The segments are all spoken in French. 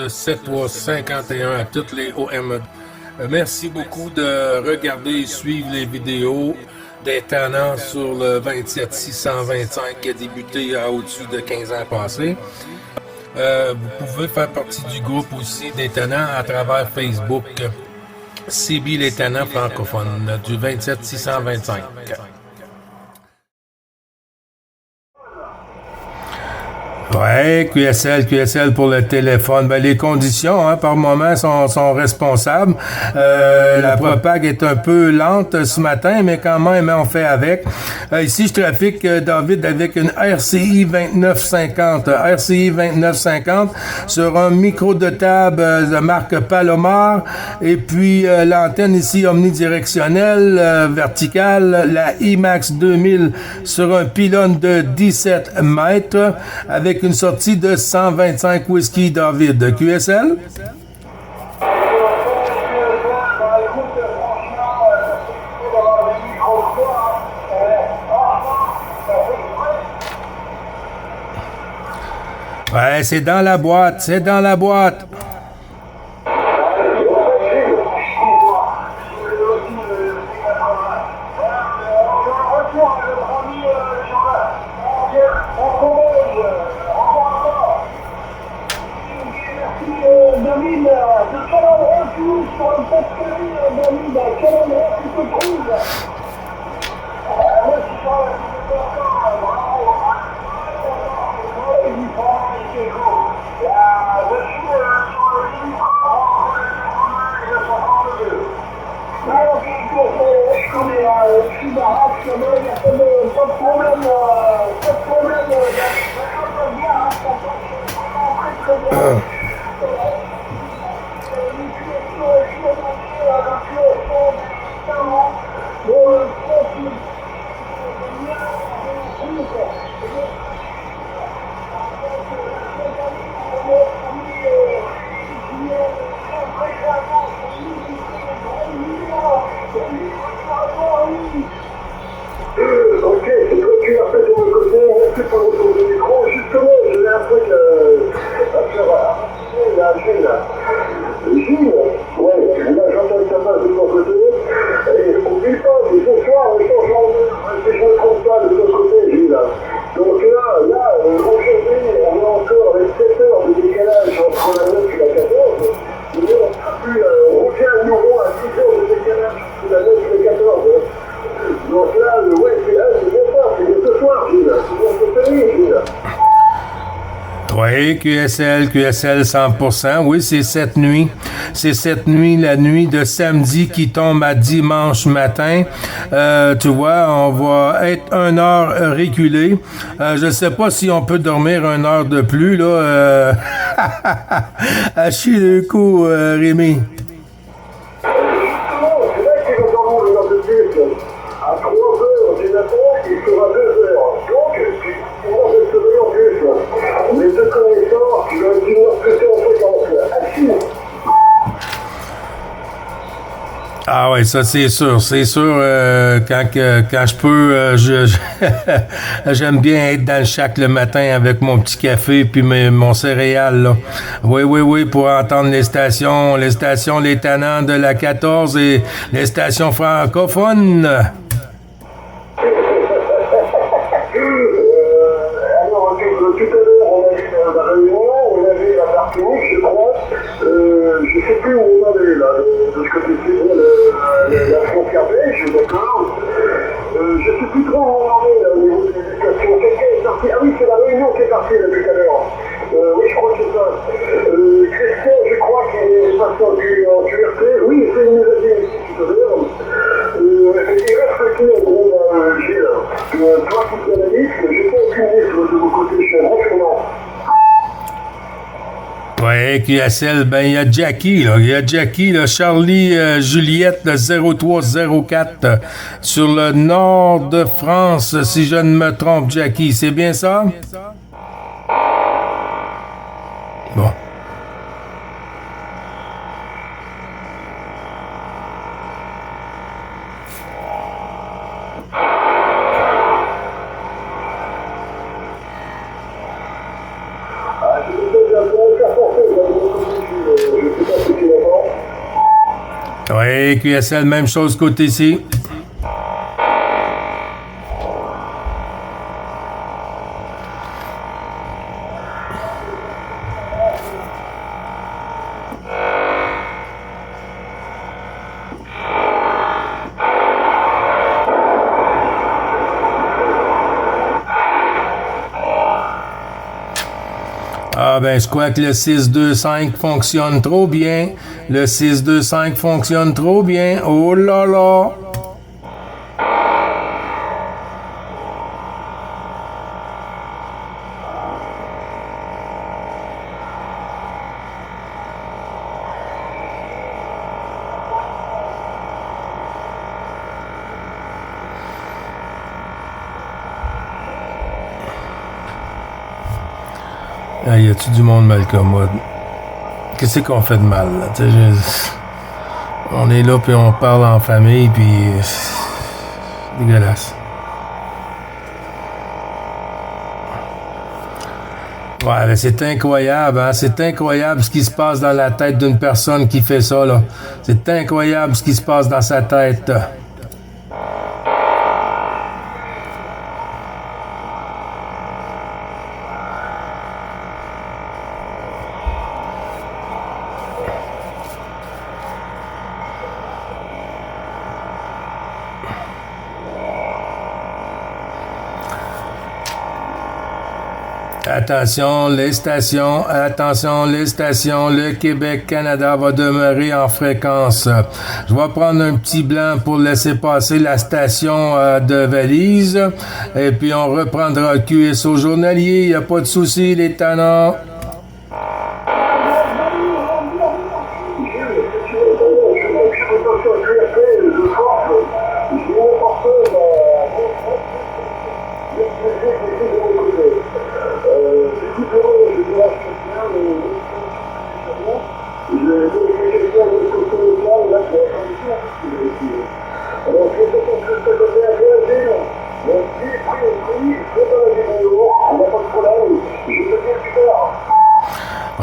7351 à toutes les OM. Merci beaucoup de regarder et suivre les vidéos des tenants sur le 27625 qui a débuté à au-dessus de 15 ans passés. Vous pouvez faire partie du groupe aussi des tenants à travers Facebook. CB les tenants francophones du 27625. Ouais, QSL pour le téléphone. Ben, les conditions, par moment, sont responsables. La propague est un peu lente ce matin, mais quand même, on fait avec. Ici, je trafique, David, avec une RCI 2950. RCI 2950 sur un micro de table de marque Palomar. Et puis, l'antenne ici omnidirectionnelle, verticale. La IMAX 2000 sur un pylône de 17 mètres avec une sortie de 125 whisky David. QSL? Ouais, c'est dans la boîte, c'est dans la boîte. Oui, QSL 100%. Oui, c'est cette nuit. C'est cette nuit, la nuit de samedi qui tombe à dimanche matin. Tu vois, on va être 1 heure reculé. Je ne sais pas si on peut dormir 1 heure de plus, là. À chier le coup, Rémi. Ah oui, ça c'est sûr. C'est sûr, quand je peux, j'aime bien être dans le shack le matin avec mon petit café puis mon céréal, là. Oui, pour entendre les stations, les tannants de la 14 et les stations francophones. Ouais, QSL, ben il y a Jackie, là. Il y a Jackie, là, Charlie Juliette 0304 sur le nord de France, si je ne me trompe, Jackie. C'est bien ça? Bon. Oui, QSL, même chose côté ici. Ah ben, je crois que le 6-2-5 fonctionne trop bien. Le 6-2-5 fonctionne trop bien. Oh là là! Ah, y a-tu du monde mal comme moi? Qu'est-ce qu'on fait de mal, là? On est là, puis on parle en famille, puis... dégueulasse. Ouais, mais c'est incroyable, hein? C'est incroyable ce qui se passe dans la tête d'une personne qui fait ça, là. C'est incroyable ce qui se passe dans sa tête. Attention, les stations, le Québec-Canada va demeurer en fréquence. Je vais prendre un petit blanc pour laisser passer la station de Valise, et puis on reprendra le QSO journalier, il n'y a pas de souci, les tannants.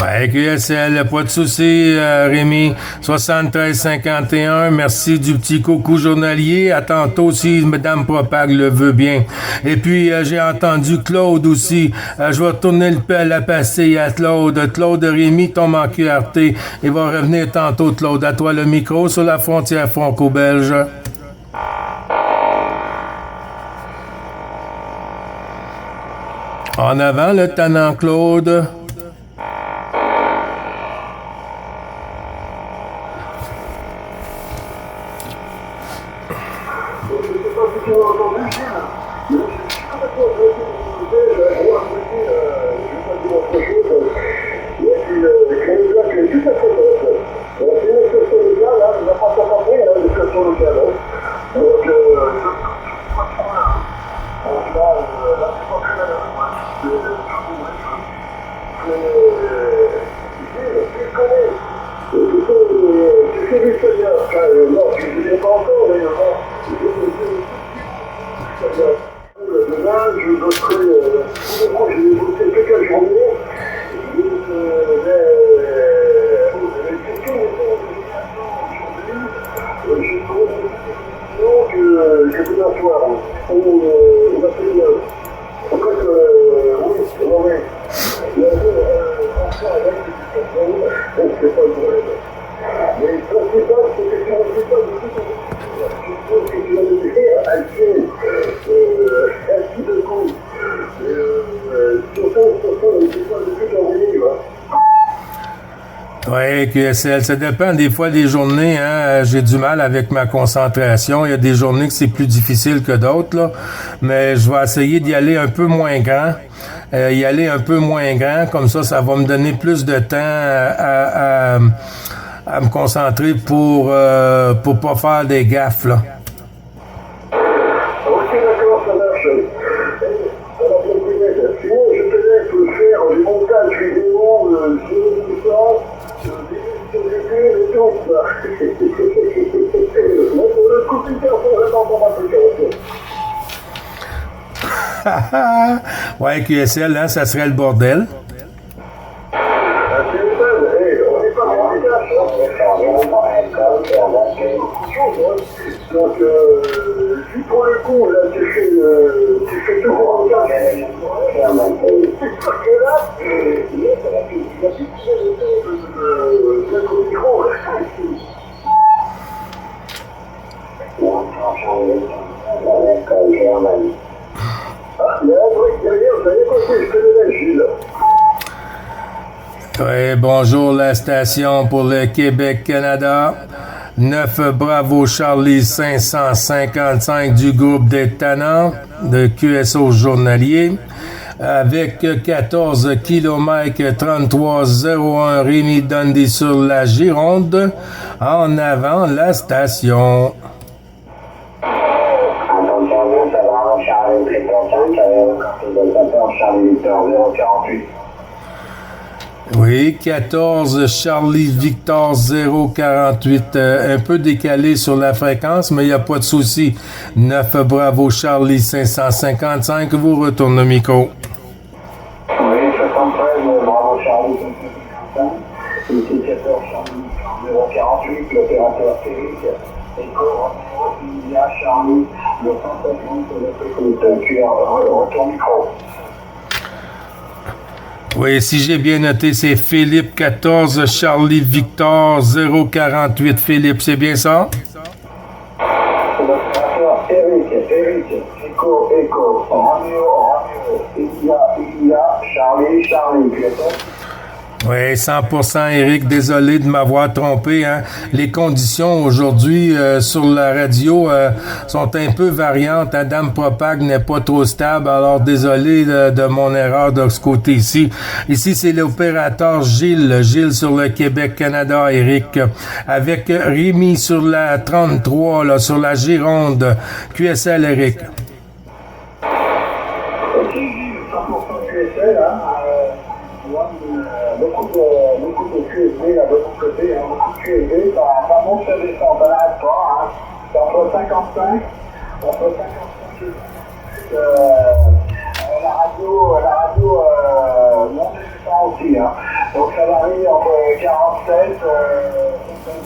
Ouais, QSL, pas de souci, Rémi. 73-51, merci du petit coucou journalier. À tantôt si Madame Propague le veut bien. Et puis, j'ai entendu Claude aussi. Je vais retourner la pastille à Claude. Claude Rémi tombe en QRT. Il va revenir tantôt, Claude. À toi le micro sur la frontière franco-belge. En avant, le tannant Claude. Oui, QSL, ça dépend des fois des journées, hein, j'ai du mal avec ma concentration. Il y a des journées que c'est plus difficile que d'autres, là. Mais je vais essayer d'y aller un peu moins grand. Comme ça va me donner plus de temps à me concentrer pour pas faire des gaffes, là. Ouais, QSL, hein, ça serait le bordel. Donc, juste pour le coup, là, tu fais tout pour en faire. Parce que là, il y a plus de micro. Oui, bonjour la station pour le Québec-Canada. 9 Bravo Charlie 555 du groupe des Tannants de QSO journalier. Avec 14 km 3301 Rémi Dundee sur la Gironde. En avant la station. Oui, 14 Charlie Victor 048, un peu décalé sur la fréquence, mais il n'y a pas de souci. 9 Bravo Charlie 555, vous retourne le micro. Oui, 73 Bravo Charlie 555, ici 14 Charlie 048, l'opérateur Félix, Echo Romeo India Charlie 250, le QR, retourne micro. Oui, si j'ai bien noté, c'est Philippe 14 Charlie Victor 048. Philippe, c'est bien ça? L'opérateur Eric, Echo, Romeo, India, Charlie, Oui, 100% Eric, désolé de m'avoir trompé. Hein. Les conditions aujourd'hui sur la radio sont un peu variantes. Adam Propag n'est pas trop stable, alors désolé de mon erreur de ce côté-ci. Ici, c'est l'opérateur Gilles sur le Québec-Canada, Eric, avec Rémi sur la 33, là, sur la Gironde. QSL, Eric. Ok, 100% QSL, hein. Beaucoup de QSB là de mon côté, hein, beaucoup de QSB, ça monte, ça descend, ça n'arrête pas, hein. C'est entre 55 la radio monte et descend aussi, hein. Donc ça varie entre 47,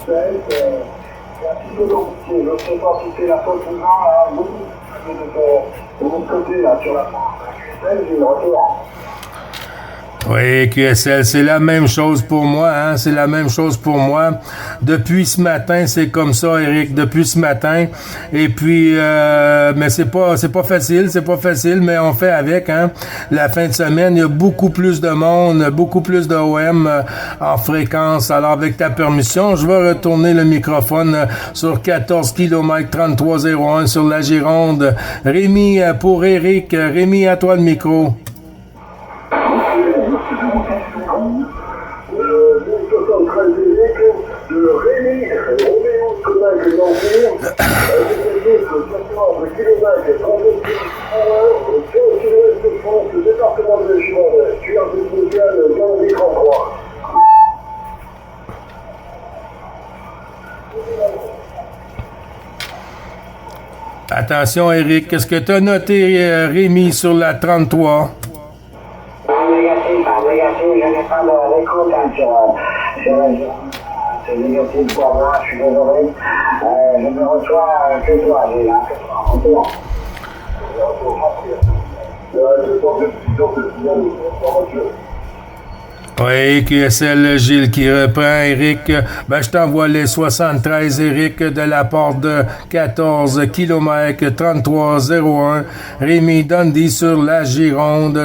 57, c'est un petit peu compliqué. Je ne sais pas si c'est la faute ou non, hein, beaucoup de mon côté là sur la France, QSL, j'ai le retour. Oui, QSL, c'est la même chose pour moi, hein, c'est la même chose pour moi. Depuis ce matin, c'est comme ça, Eric, depuis ce matin. Et puis, mais c'est pas facile, mais on fait avec, hein. La fin de semaine, il y a beaucoup plus de monde, beaucoup plus de OM en fréquence. Alors, avec ta permission, je vais retourner le microphone sur 14 km 3301 sur la Gironde. Rémi, pour Eric. Rémi, à toi le micro. De Rémi, Roméo Kodak d'Empire, avec des de 14 km 32 km/h, au sud-ouest de France, le département de Gironde, QR social dans les 33. Attention, Eric, qu'est-ce que tu as noté, Rémi, sur la 33? Négatif, je n'ai pas d'écoute c'est négatif pour moi, je suis désolé. Je ne reçois que toi, j'ai là, que toi. Oui, QSL Gilles qui reprend, Eric. Ben, je t'envoie les 73, Eric, de la porte de 14 km 3301. Rémi Dundee sur la Gironde,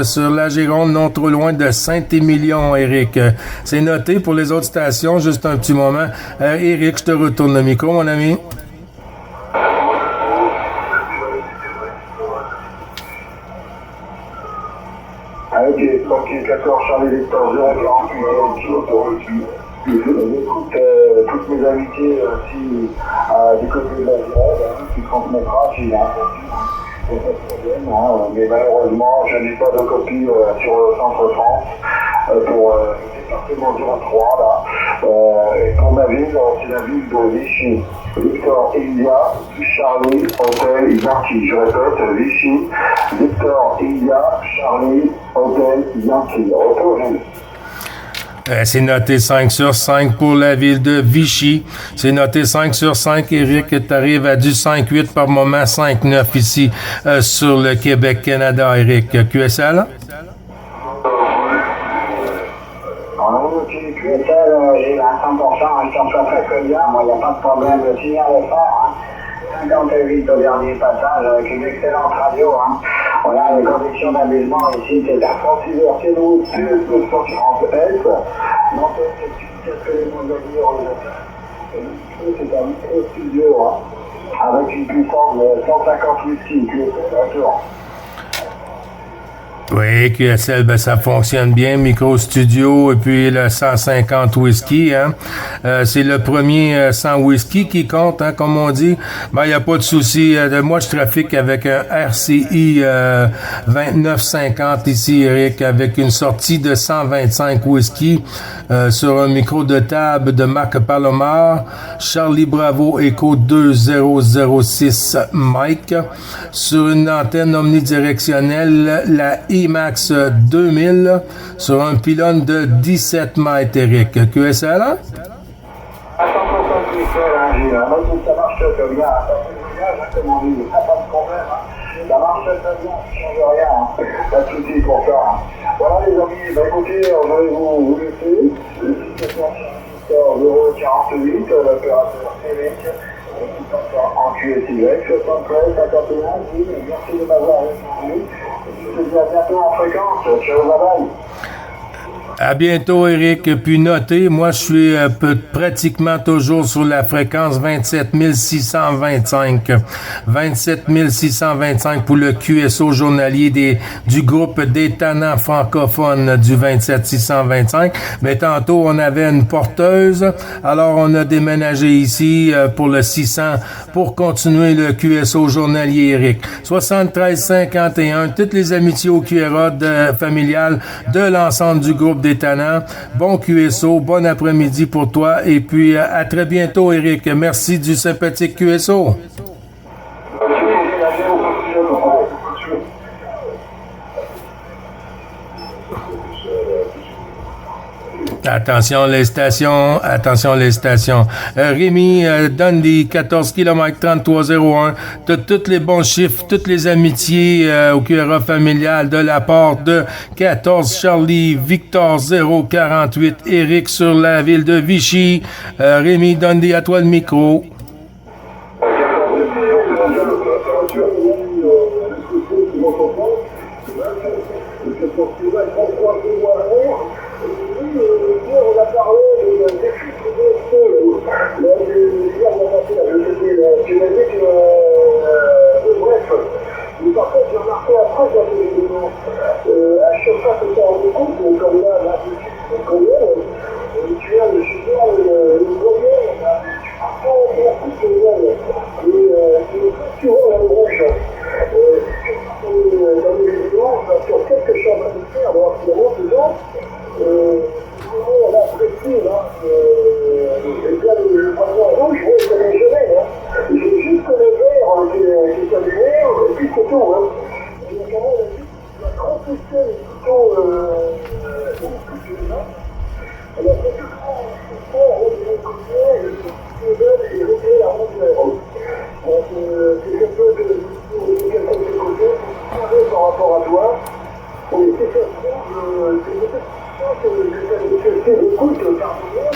non trop loin de Saint-Émilion, Eric. C'est noté pour les autres stations, juste un petit moment. Eric, je te retourne le micro, mon ami. Ok, 14 Charlie Victor 048, j'écoute toutes mes amitiés aussi du côté de la Gironde, qui transmettra, j'ai entendu, il n'y a pas de problème, mais malheureusement, je n'ai pas de copie sur le Centre-France pour le département 03, là, et pour ma ville, c'est la ville de Vichy. Victor India, Charlie, Hôtel, Yankee. Je répète, Vichy, Victor India, Charlie, Hôtel, Yankee. Retour, C'est noté 5 sur 5 pour la ville de Vichy. C'est noté 5 sur 5. Éric, tu arrives à du 5-8 par moment, 5-9 ici sur le Québec-Canada, Éric. QSL? QSL, j'ai à 100%, je t'en fais très bien. Moi, il n'y a pas de problème. Le signal est fort. 58 au dernier passage avec une excellente radio. Voilà, les conditions d'amusement ici, c'est à Franciseur, c'est nous, plus sur Est. Non, qu'est-ce que les mots de dire c'est un micro-studio, avec une puissance de 150 whisky, d'accord. Oui, QSL, ben ça fonctionne bien, micro studio et puis le 150 whisky, c'est le premier 100 whisky qui compte, comme on dit. Ben il y a pas de souci. Moi je trafique avec un RCI 2950 ici, Eric, avec une sortie de 125 whisky sur un micro de table de marque Palomar, Charlie Bravo Echo 2006 Mike, sur une antenne omnidirectionnelle, la IMAX 2000 sur un pylône de 17 mètres, Eric. QSL? À 100% QSL, Gilles. Ça marche très bien. Comme on dit, pas de problème. Ça marche très bien, ça ne change rien. Pas de soucis pour ça. Voilà les amis, écoutez, je vais vous laisser. Le site est 048, l'opérateur Eric. En QSY, 73, 51, merci de m'avoir répondu. Je te dis à bientôt en fréquence. Ciao, bye bye. À bientôt, Éric. Puis notez, moi, je suis pratiquement toujours sur la fréquence 27 625. 27 625 pour le QSO journalier du groupe des tannants francophones du 27 625. Mais tantôt, on avait une porteuse. Alors, on a déménagé ici pour le 600 pour continuer le QSO journalier, Éric. 73 51, toutes les amitiés au QRA familial de l'ensemble du groupe des tannants. Bon QSO, bon après-midi pour toi et puis à très bientôt, Éric. Merci du sympathique QSO. Attention les stations. Rémi Dundee, 14 km 3301. De tous les bons chiffres, toutes les amitiés au QRA familial de la part de 14 Charlie Victor 048 Eric sur la ville de Vichy. Rémi Dundee, à toi le micro. On a parlé des fuites tu m'as dit que bref, mais par contre j'ai remarqué après à chaque fois que tu as rendu compte, comme là, tu as le support, le premier, tu prends beaucoup de nouvelles, et c'est souvent la rouge. Dans les vidéos, sur qu'est-ce que je suis en train de faire, alors finalement, dedans, on a apprécié, et là, le poisson rouge, je ne connais jamais, j'ai juste le vert qui est allumé, et puis c'est tout, Il y a quand même la transmission des boutons alors, quand tu prends le côté, le petit et retirer la rondeur. Donc, c'est quelque chose de côté, par rapport à toi. Et si ça se trouve, c'est peut-être que j'écoute par moment,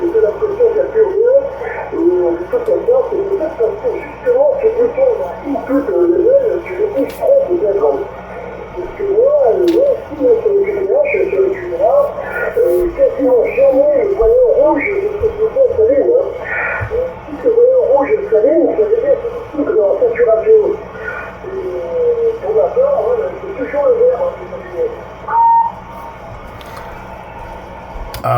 c'est l'impression qu'il n'y a plus rien, et tout comme ça, c'est peut-être parce que justement, ce bouton, input level, tu le touches trop peut-être. Parce que moi, si sur le QRA, quasiment jamais le voyant rouge de ce bouton s'allume. Si ce voyant rouge s'allume, ça veut dire que c'est dans la saturation. Et pour ma part, c'est toujours le vert qui s'allume.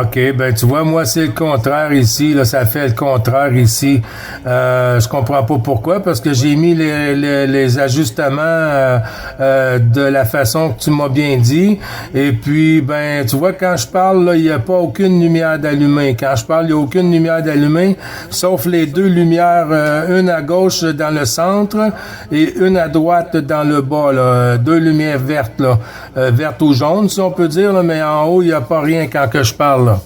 OK, ben tu vois, moi, c'est le contraire ici. Là, ça fait le contraire ici. Je comprends pas pourquoi, parce que j'ai mis les ajustements de la façon que tu m'as bien dit. Et puis, ben, tu vois, quand je parle, là, il n'y a pas aucune lumière d'allumée. Quand je parle, il n'y a aucune lumière d'allumée, sauf les deux lumières, une à gauche dans le centre et une à droite dans le bas, là. Deux lumières vertes, là. Vertes ou jaunes, si on peut dire, là, mais en haut, il n'y a pas rien quand que je parle, là.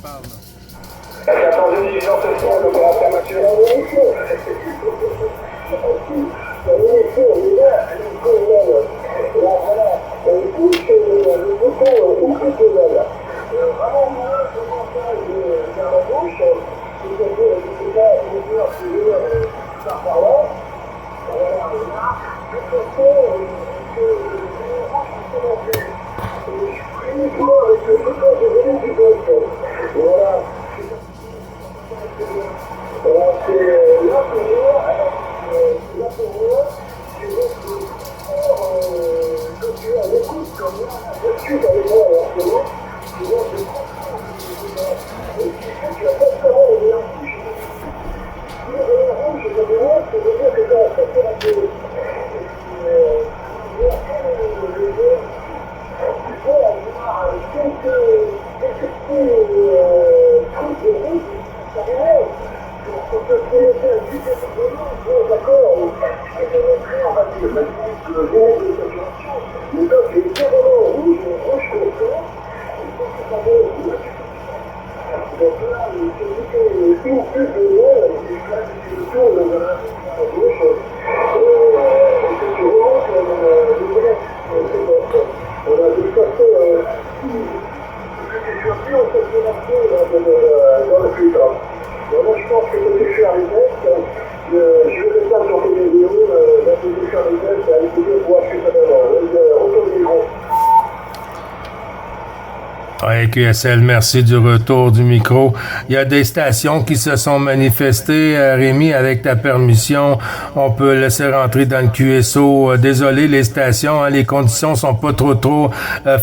Ouais, QSL, merci du retour du micro. Il y a des stations qui se sont manifestées. Rémi, avec ta permission, on peut laisser rentrer dans le QSO. Désolé, les stations, hein, les conditions sont pas trop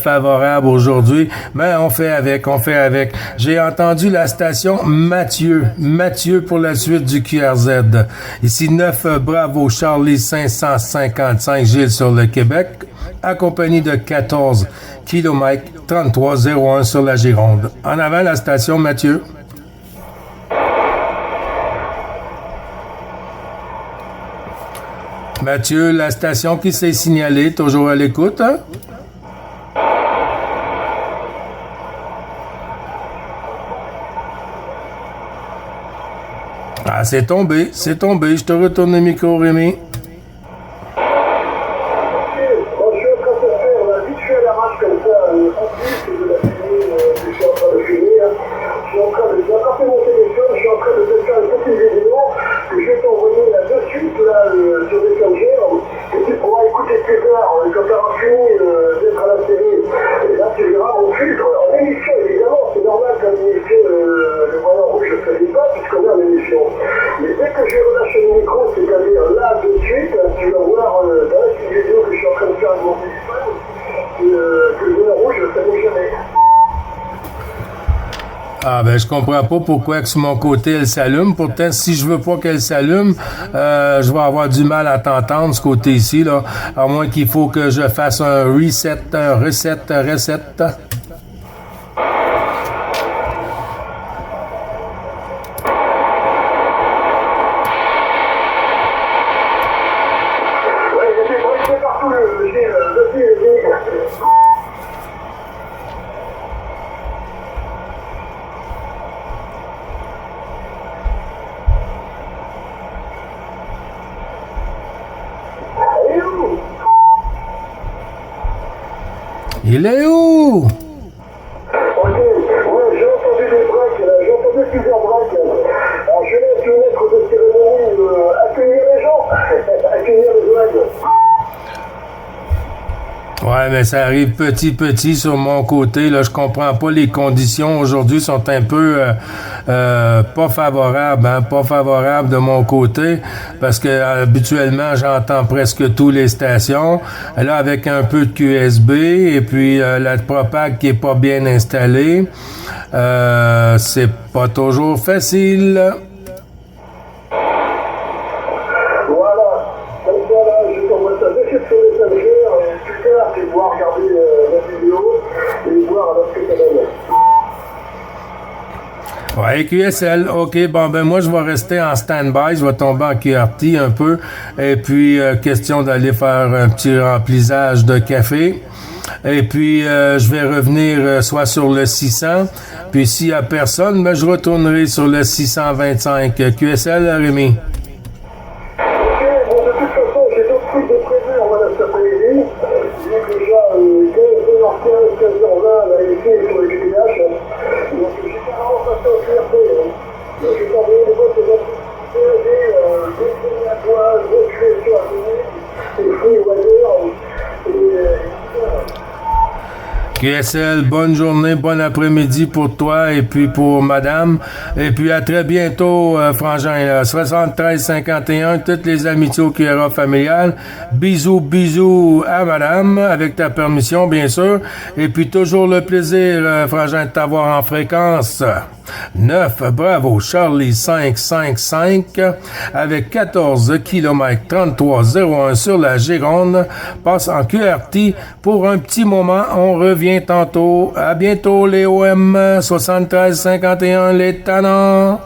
favorables aujourd'hui, mais on fait avec. J'ai entendu la station Mathieu pour la suite du QRZ. Ici 9 Bravo Charlie 555 Gilles sur le Québec, accompagné de 14 km 3301 sur la Gironde. En avant, la station Mathieu. Mathieu, la station qui s'est signalée, toujours à l'écoute, hein? Ah, c'est tombé. Je te retourne le micro, Rémi. Ah ben je comprends pas pourquoi que sur mon côté elle s'allume. Pourtant, si je veux pas qu'elle s'allume, je vais avoir du mal à t'entendre ce côté ici, là. À moins qu'il faut que je fasse un reset. Il est où? Ok, ouais, j'ai entendu des breaks, j'ai entendu plusieurs breaks. Alors je laisse le maître de cérémonie accueillir les gens, accueillir les blagues. Ouais, Ouais, mais ça arrive petit sur mon côté. Là, je comprends pas les conditions aujourd'hui sont un peu pas favorables, hein, pas favorables de mon côté, parce que habituellement j'entends presque toutes les stations. Là, avec un peu de QSB et puis la Propag qui est pas bien installée, c'est pas toujours facile. Pouvoir regarder la vidéo et voir alors ce que ça donne. Ouais, QSL, ok, bon ben moi je vais rester en stand-by, je vais tomber en QRT un peu, et puis question d'aller faire un petit remplissage de café, et puis je vais revenir soit sur le 600, puis s'il y a personne, ben je retournerai sur le 625. QSL, Rémi? QSL, bonne journée, bon après-midi pour toi et puis pour madame. Et puis à très bientôt, Frangin. 73-51, toutes les amitiés au QRA familial. Bisous à madame, avec ta permission, bien sûr. Et puis toujours le plaisir, Frangin, de t'avoir en fréquence. 9, bravo, Charlie 555, avec 14 km 3301 sur la Gironde, passe en QRT pour un petit moment, on revient tantôt. À bientôt les OM 73-51, les tannants.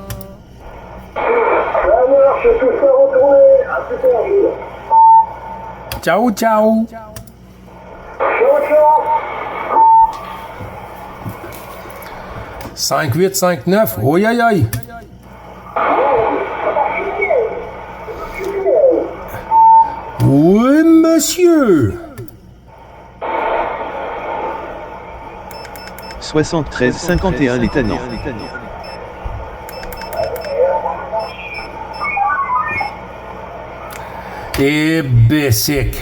Ciao, ciao. Ciao. 5859, oui aïe aïe. Oui, monsieur. 73-51 les tannants. Et Bessic.